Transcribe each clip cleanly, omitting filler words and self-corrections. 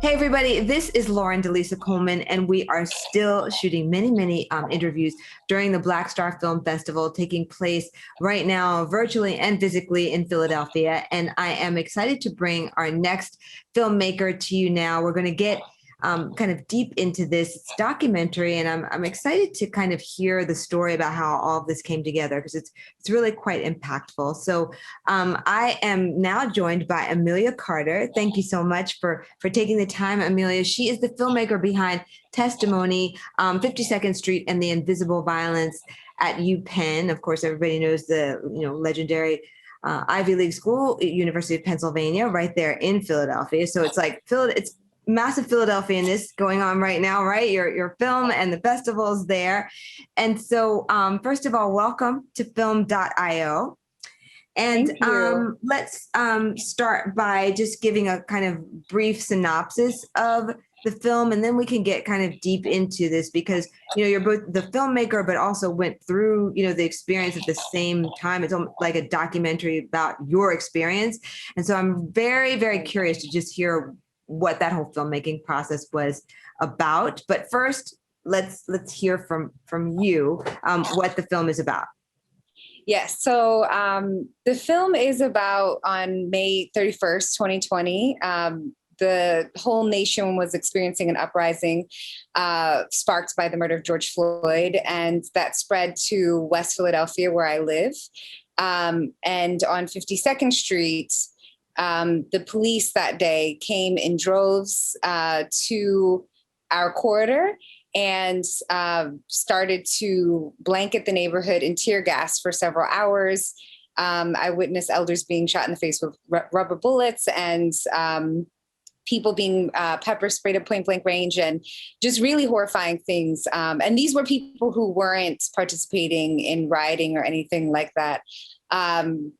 Hey, everybody, this is Lauren Delisa Coleman, and we are still shooting many interviews during the Blackstar Film Festival taking place right now, virtually and physically in Philadelphia. And I am excited to bring our next filmmaker to you now. We're going to get kind of deep into this documentary, and I'm excited to kind of hear the story about how all of this came together because it's really quite impactful. So I am now joined by Amelia Carter. Thank you so much for taking the time, Amelia. She is the filmmaker behind Testimony, 52nd Street, and the Invisible Violence at UPenn. Of course, everybody knows the legendary Ivy League school, University of Pennsylvania, right there in Philadelphia. So it's like it's massive Philadelphianness going on right now, right? Your film and the festival's there. And so first of all, welcome to film.io. And let's start by just giving a kind of brief synopsis of the film, and then we can get kind of deep into this because, you're both the filmmaker, but also went through, the experience at the same time. It's almost like a documentary about your experience. And so I'm very curious to just hear what that whole filmmaking process was about. But first, let's hear from you what the film is about. Yes. So the film is about on May 31st, 2020. The whole nation was experiencing an uprising sparked by the murder of George Floyd, and that spread to West Philadelphia, where I live. And on 52nd Street, the police that day came in droves to our corridor and started to blanket the neighborhood in tear gas for several hours. I witnessed elders being shot in the face with rubber bullets and people being pepper sprayed at point blank range, and just really horrifying things. And these were people who weren't participating in rioting or anything like that.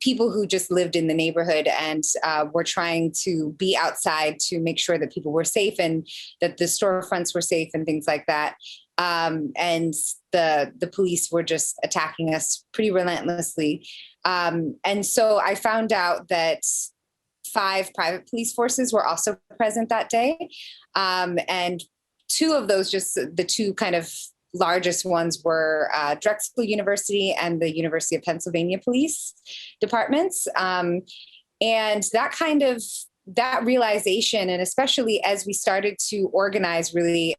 People who just lived in the neighborhood and were trying to be outside to make sure that people were safe and that the storefronts were safe and things like that. And the police were just attacking us pretty relentlessly. And so I found out that 5 private police forces were also present that day. And 2 of those, just the 2 kind of largest ones, were Drexel University and the University of Pennsylvania police departments. And that realization, and especially as we started to organize really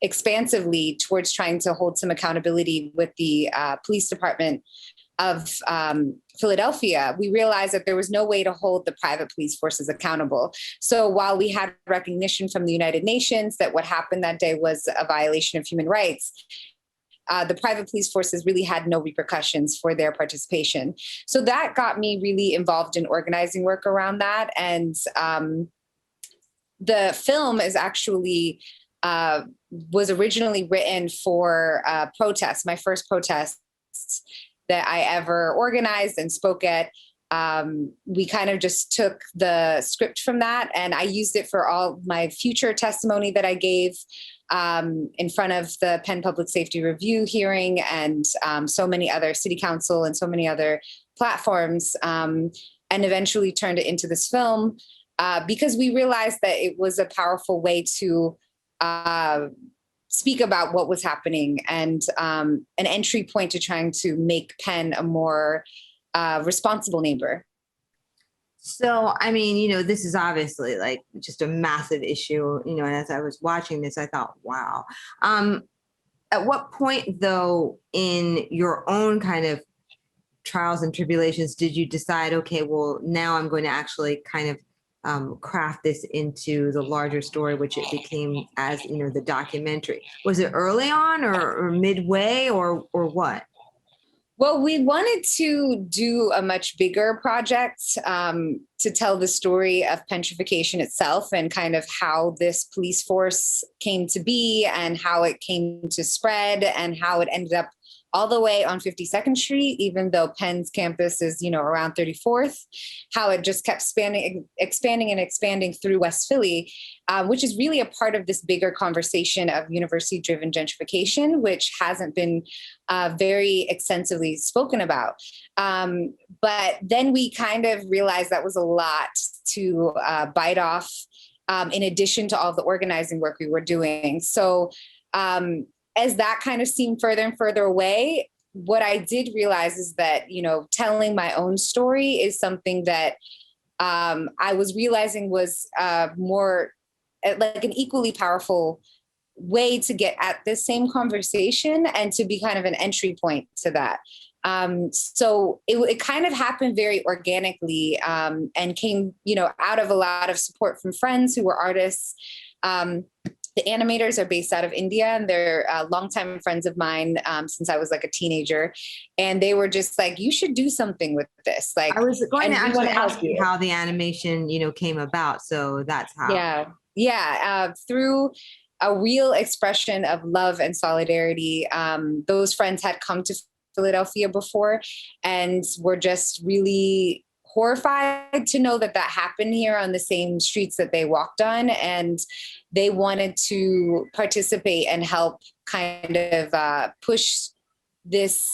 expansively towards trying to hold some accountability with the police department of Philadelphia, we realized that there was no way to hold the private police forces accountable. So while we had recognition from the United Nations that what happened that day was a violation of human rights, the private police forces really had no repercussions for their participation. So that got me really involved in organizing work around that. And the film is actually was originally written for protests, my first protest that I ever organized and spoke at. We kind of just took the script from that, and I used it for all my future testimony that I gave in front of the Penn Public Safety Review hearing and so many other city council and so many other platforms, and eventually turned it into this film because we realized that it was a powerful way to speak about what was happening and an entry point to trying to make Penn a more responsible neighbor. So, I mean, this is obviously like just a massive issue, and as I was watching this, I thought, wow. At what point, though, in your own kind of trials and tribulations, did you decide, okay, well, now I'm going to actually kind of craft this into the larger story, which it became as, the documentary? Was it early on or midway or what? Well, we wanted to do a much bigger project to tell the story of petrification itself and kind of how this police force came to be and how it came to spread and how it ended up all the way on 52nd Street, even though Penn's campus is, around 34th, how it just kept expanding through West Philly, which is really a part of this bigger conversation of university-driven gentrification, which hasn't been very extensively spoken about. But then we kind of realized that was a lot to bite off in addition to all the organizing work we were doing. So as that kind of seemed further and further away, what I did realize is that, you know, telling my own story is something that I was realizing was more like an equally powerful way to get at this same conversation and to be kind of an entry point to that. So it kind of happened very organically and came, you know, out of a lot of support from friends who were artists. The animators are based out of India, and they're longtime friends of mine since I was like a teenager. And they were just like, you should do something with this. Like, I was going to actually ask help you you. how the animation, you know, came about. So that's how. Yeah. Through a real expression of love and solidarity. Those friends had come to Philadelphia before and were just really horrified to know that that happened here on the same streets that they walked on. And they wanted to participate and help kind of push this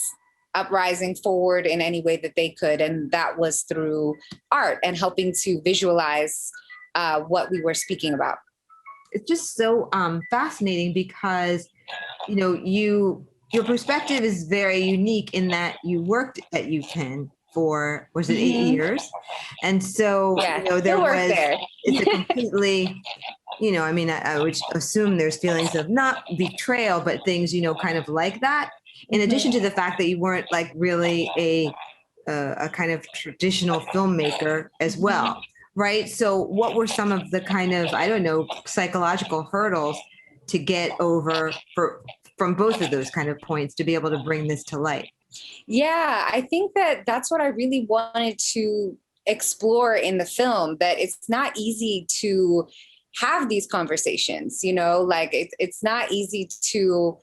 uprising forward in any way that they could. And that was through art and helping to visualize what we were speaking about. It's just so fascinating because, you know, your perspective is very unique in that you worked at UPenn for, was it 8 years? And so, you know, it's a completely, you know, I mean, I would assume there's feelings of not betrayal, but things, you know, kind of like that. In addition to the fact that you weren't like really a kind of traditional filmmaker as well. Right. So what were some of the kind of, I don't know, psychological hurdles to get over from both of those kind of points to be able to bring this to light? Yeah, I think that that's what I really wanted to explore in the film, that it's not easy to have these conversations, you know, like it's not easy to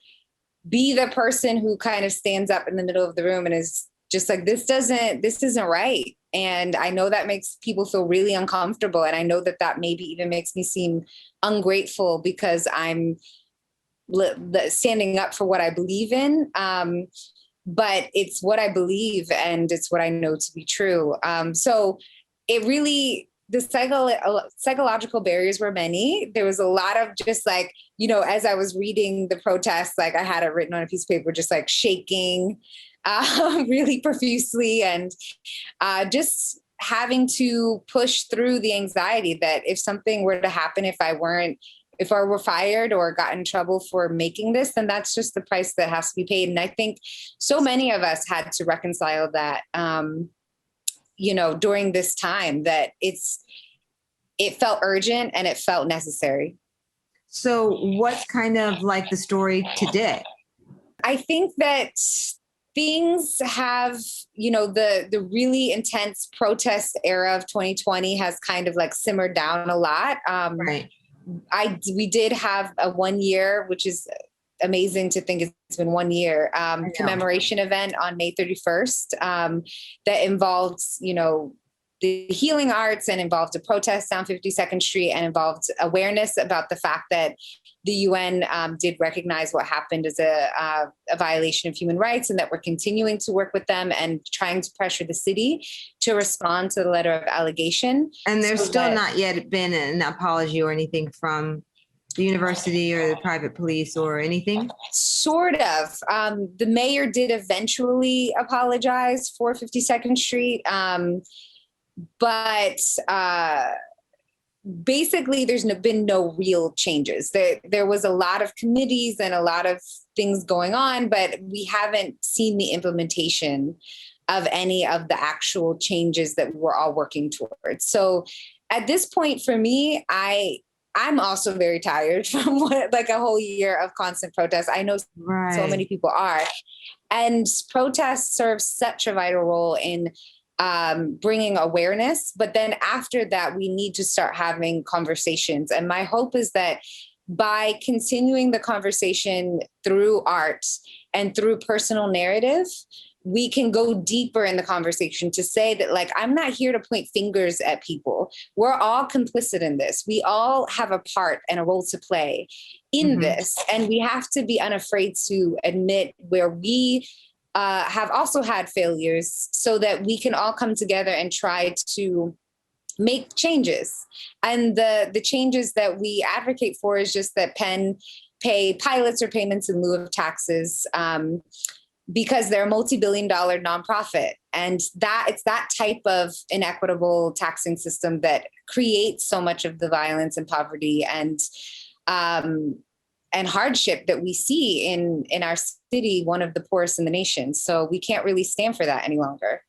be the person who kind of stands up in the middle of the room and is just like, this isn't right. And I know that makes people feel really uncomfortable. And I know that that maybe even makes me seem ungrateful because I'm standing up for what I believe in. But it's what I believe and it's what I know to be true. So it really, the psychological barriers were many. There was a lot of just like, you know, as I was reading the protest, like I had it written on a piece of paper, just like shaking really profusely and just having to push through the anxiety that if something were to happen, if I were fired or got in trouble for making this, then that's just the price that has to be paid. And I think so many of us had to reconcile that, you know, during this time, that it felt urgent and it felt necessary. So what's kind of like the story today? I think that things have, you know, the really intense protest era of 2020 has kind of like simmered down a lot. Right. We did have a 1 year, which is amazing to think it's been 1 year, commemoration event on May 31st that involved, you know, the healing arts and involved a protest down 52nd Street and involved awareness about the fact that the UN did recognize what happened as a violation of human rights and that we're continuing to work with them and trying to pressure the city to respond to the letter of allegation. And there's still not yet been an apology or anything from the university or the private police or anything? Sort of. The mayor did eventually apologize for 52nd Street. But basically, there's been no real changes. There was a lot of committees and a lot of things going on, but we haven't seen the implementation of any of the actual changes that we're all working towards. So at this point, for me, I'm also very tired from like a whole year of constant protests. I know so many people are. And protests serve such a vital role in bringing awareness. But then after that, we need to start having conversations. And my hope is that by continuing the conversation through art and through personal narrative, we can go deeper in the conversation to say that, like, I'm not here to point fingers at people. We're all complicit in this. We all have a part and a role to play in this. And we have to be unafraid to admit where we have also had failures so that we can all come together and try to make changes. And the changes that we advocate for is just that Penn pay pilots or payments in lieu of taxes, because they're a multi-billion-dollar nonprofit. And that it's that type of inequitable taxing system that creates so much of the violence and poverty and hardship that we see in our city, one of the poorest in the nation. So we can't really stand for that any longer.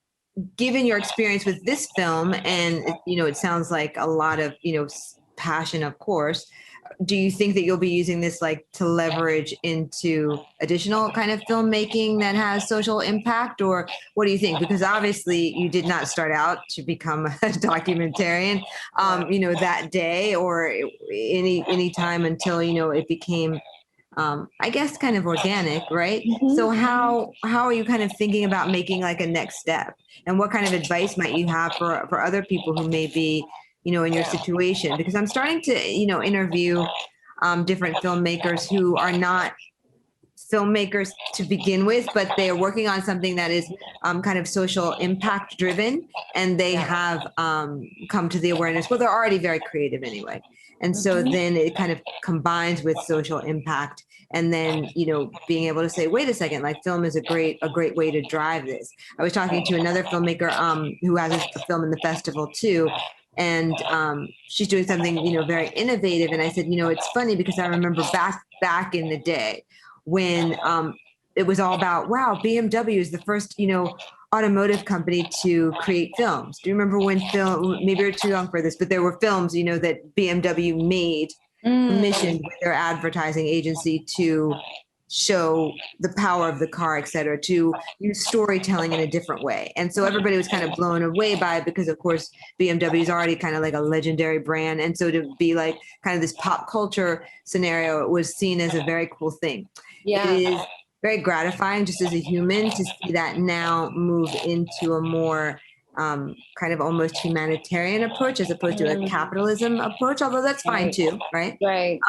Given your experience with this film, and it sounds like a lot of passion, of course, do you think that you'll be using this like to leverage into additional kind of filmmaking that has social impact, or what do you think? Because obviously you did not start out to become a documentarian, that day or any time until, it became, I guess, kind of organic, right? Mm-hmm. So how are you kind of thinking about making like a next step, and what kind of advice might you have for other people who may be in your situation? Because I'm starting to, interview different filmmakers who are not filmmakers to begin with, but they are working on something that is kind of social impact driven, and they have come to the awareness, well, they're already very creative anyway. And so then it kind of combines with social impact, and then, being able to say, wait a second, like film is a great way to drive this. I was talking to another filmmaker who has a film in the festival too, and she's doing something, very innovative. And I said, it's funny because I remember back in the day when it was all about, wow, BMW is the first, automotive company to create films. Do you remember when maybe you're too young for this, but there were films, that BMW made, commissioned with their advertising agency to show the power of the car, et cetera, to use storytelling in a different way. And so everybody was kind of blown away by it because, of course, BMW is already kind of like a legendary brand. And so to be like kind of this pop culture scenario, it was seen as a very cool thing. Yeah. It is very gratifying just as a human to see that now move into a more kind of almost humanitarian approach as opposed to a capitalism approach, although that's fine too, right? Right.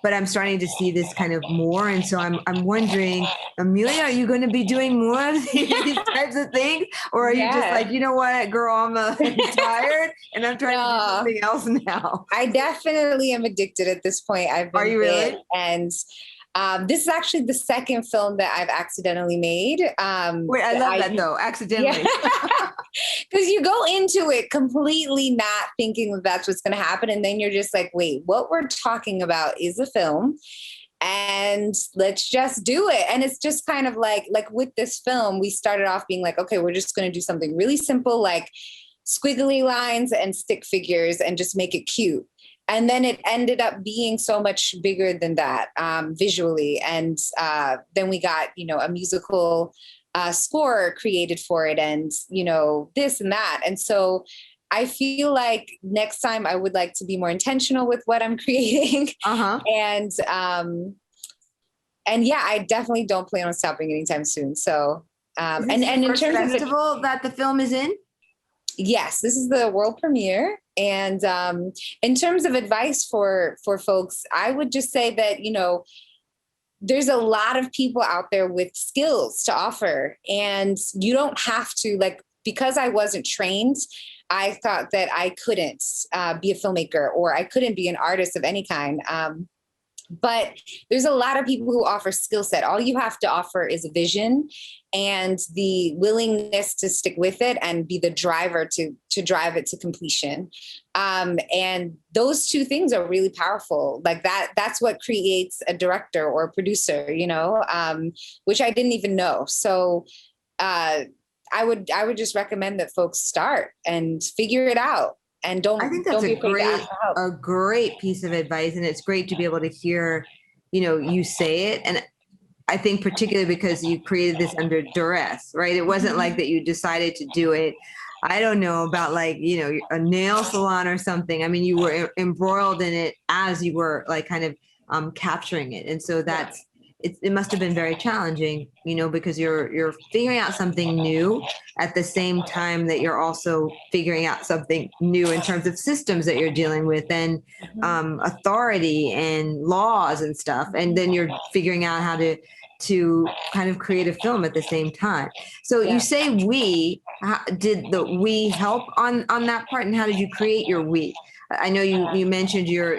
But I'm starting to see this kind of more. And so I'm wondering, Amelia, are you going to be doing more of these types of things? Or are you just like, you know what, girl, I'm tired and I'm trying to do something else now? I definitely am addicted at this point. Are you really? And this is actually the second film that I've accidentally made. Wait, I love that though, accidentally. Because you go into it completely not thinking that that's what's going to happen. And then you're just like, wait, what we're talking about is a film, and let's just do it. And it's just kind of like with this film, we started off being like, okay, we're just going to do something really simple, like squiggly lines and stick figures, and just make it cute. And then it ended up being so much bigger than that visually. And then we got, a musical score created for it, and, this and that. And so I feel like next time I would like to be more intentional with what I'm creating. And yeah, I definitely don't plan on stopping anytime soon. So, and in terms of the festival that the film is in? Yes, this is the world premiere. And in terms of advice for folks, I would just say that, there's a lot of people out there with skills to offer, and you don't have to, because I wasn't trained, I thought that I couldn't be a filmmaker, or I couldn't be an artist of any kind. But there's a lot of people who offer skill set. All you have to offer is a vision and the willingness to stick with it and be the driver to drive it to completion. And those two things are really powerful. Like that's what creates a director or a producer, which I didn't even know. So I would just recommend that folks start and figure it out. And I think that's a great piece of advice. And it's great to be able to hear, you say it. And I think particularly because you created this under duress, right? It wasn't like that you decided to do it. I don't know about a nail salon or something. I mean, you were embroiled in it as you were kind of capturing it. And so it must have been very challenging, because you're figuring out something new at the same time that you're also figuring out something new in terms of systems that you're dealing with, and authority and laws and stuff. And then you're figuring out how to to kind of create a film at the same time. So you say we, did the we help on that part, and how did you create your we? I know you mentioned your,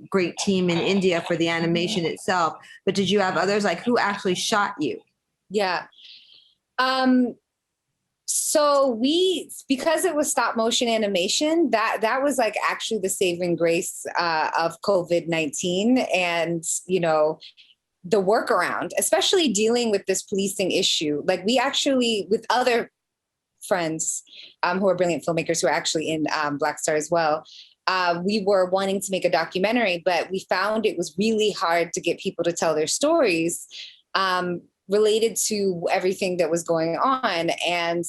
great team in India for the animation itself, but did you have others? Like, who actually shot you? Yeah. So because it was stop motion animation, that was like actually the saving grace of COVID-19, and the workaround, especially dealing with this policing issue. Like, we actually, with other friends who are brilliant filmmakers who are actually in Blackstar as well, we were wanting to make a documentary, but we found it was really hard to get people to tell their stories related to everything that was going on. And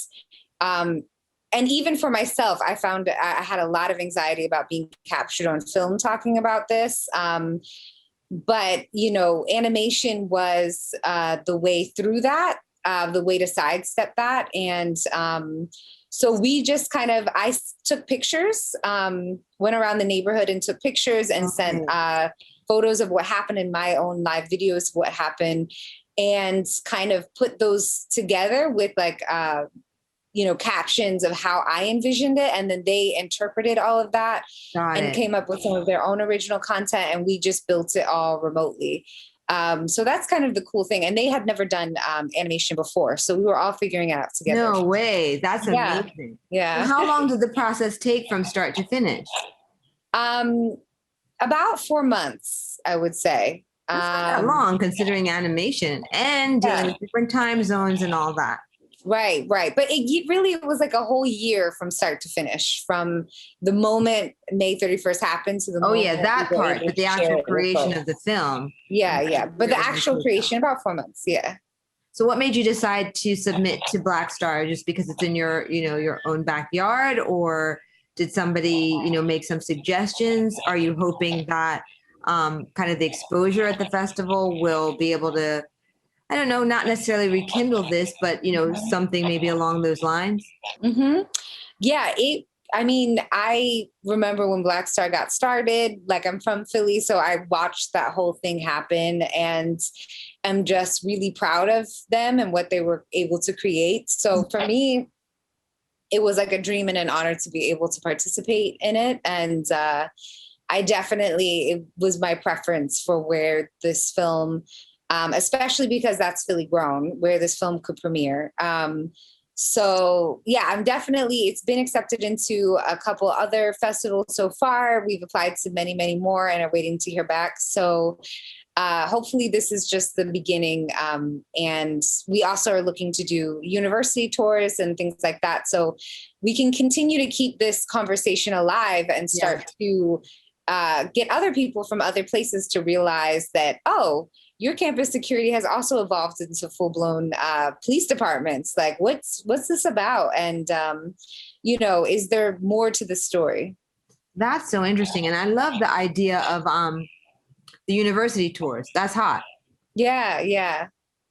even for myself, I found I had a lot of anxiety about being captured on film talking about this. But, animation was the way through that, the way to sidestep that. And so we just I took pictures, went around the neighborhood and took pictures and sent photos of what happened in my own live videos of what happened, and kind of put those together with captions of how I envisioned it. And then they interpreted all of that and came up with some of their own original content. And we just built it all remotely. So that's kind of the cool thing. And they had never done animation before. So we were all figuring it out together. No way. That's amazing. Yeah. How long did the process take from start to finish? About 4 months, I would say. That's not that long considering animation and dealing with different time zones and all that. Right. But it really was like a whole year from start to finish, from the moment May 31st happened to the moment. That part, but the actual creation of the film. Yeah. But the actual creation, about 4 months. Yeah. So what made you decide to submit to Blackstar? Just because it's in your, your own backyard, or did somebody, make some suggestions? Are you hoping that kind of the exposure at the festival will be able to, I don't know, not necessarily rekindle this, but, something maybe along those lines? Mm-hmm. Yeah. I remember when Blackstar got started. Like, I'm from Philly, so I watched that whole thing happen, and I'm just really proud of them and what they were able to create. So for me, it was like a dream and an honor to be able to participate in it. And it was my preference for where this film, especially because that's Philly grown, where this film could premiere. So yeah, it's been accepted into a couple other festivals so far. We've applied to many, many more and are waiting to hear back. So hopefully this is just the beginning. And we also are looking to do university tours and things like that, so we can continue to keep this conversation alive and start to get other people from other places to realize that, your campus security has also evolved into full-blown police departments. Like, what's this about? And, is there more to the story? That's so interesting. And I love the idea of the university tours. That's hot. Yeah.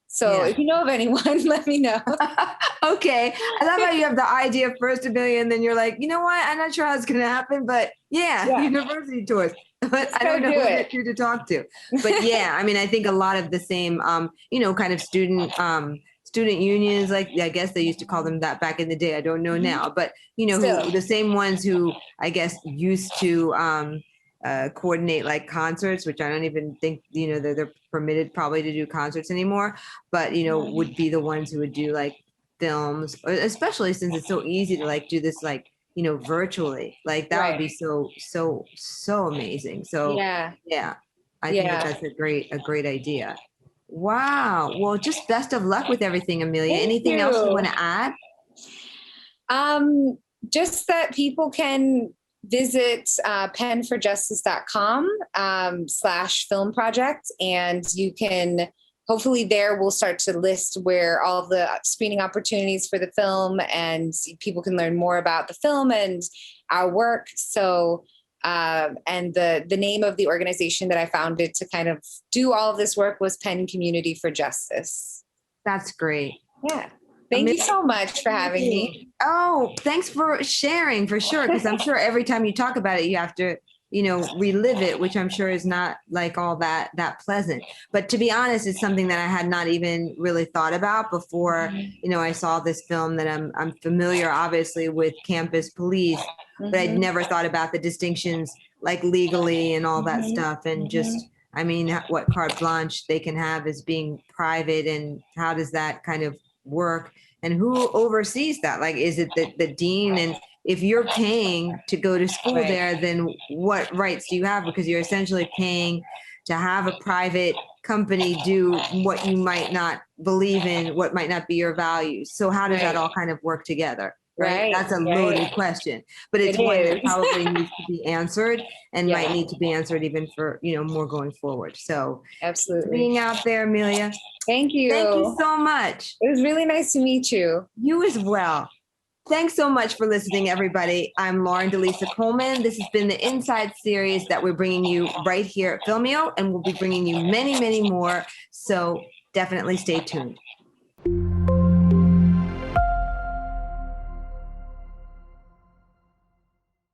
So if you know of anyone, let me know. Okay. I love how you have the idea first, Amelia, and then you're like, you know what? I'm not sure how it's going to happen, but university tours. But I don't know who to talk to. But I think a lot of the same, kind of student unions, like I guess they used to call them that back in the day. I don't know now, but the same ones who I guess used to coordinate like concerts, which I don't even think they're permitted probably to do concerts anymore, but would be the ones who would do like films, especially since it's so easy to like do this like virtually. Like that would be so amazing. So I think that's a great idea. Wow. Well, just best of luck with everything, Amelia. Anything else you want to add? Just that people can visit penforjustice.com /film project, and you can hopefully there we'll start to list where all the screening opportunities for the film, and people can learn more about the film and our work. So and the name of the organization that I founded to kind of do all of this work was Penn Community for Justice. That's great. Yeah. Thank you so much for having me. Oh, thanks for sharing, for sure. Because I'm sure every time you talk about it, you have to, relive it, which I'm sure is not like all that pleasant. But to be honest, it's something that I had not even really thought about before, I saw this film. That I'm familiar, obviously, with campus police, but I'd never thought about the distinctions, like legally and all that stuff, and just, I mean, what carte blanche they can have as being private, and how does that kind of work, and who oversees that? Like, is it the dean? And if you're paying to go to school there, then what rights do you have? Because you're essentially paying to have a private company do what you might not believe in, what might not be your values. So how does that all kind of work together? Right? That's a loaded question, but it's one that probably needs to be answered, and might need to be answered even for, more going forward. So absolutely, being out there, Amelia. Thank you. Thank you so much. It was really nice to meet you. You as well. Thanks so much for listening, everybody. I'm Lauren Delisa Coleman. This has been the Inside series that we're bringing you right here at Filmio, and we'll be bringing you many, many more. So definitely stay tuned.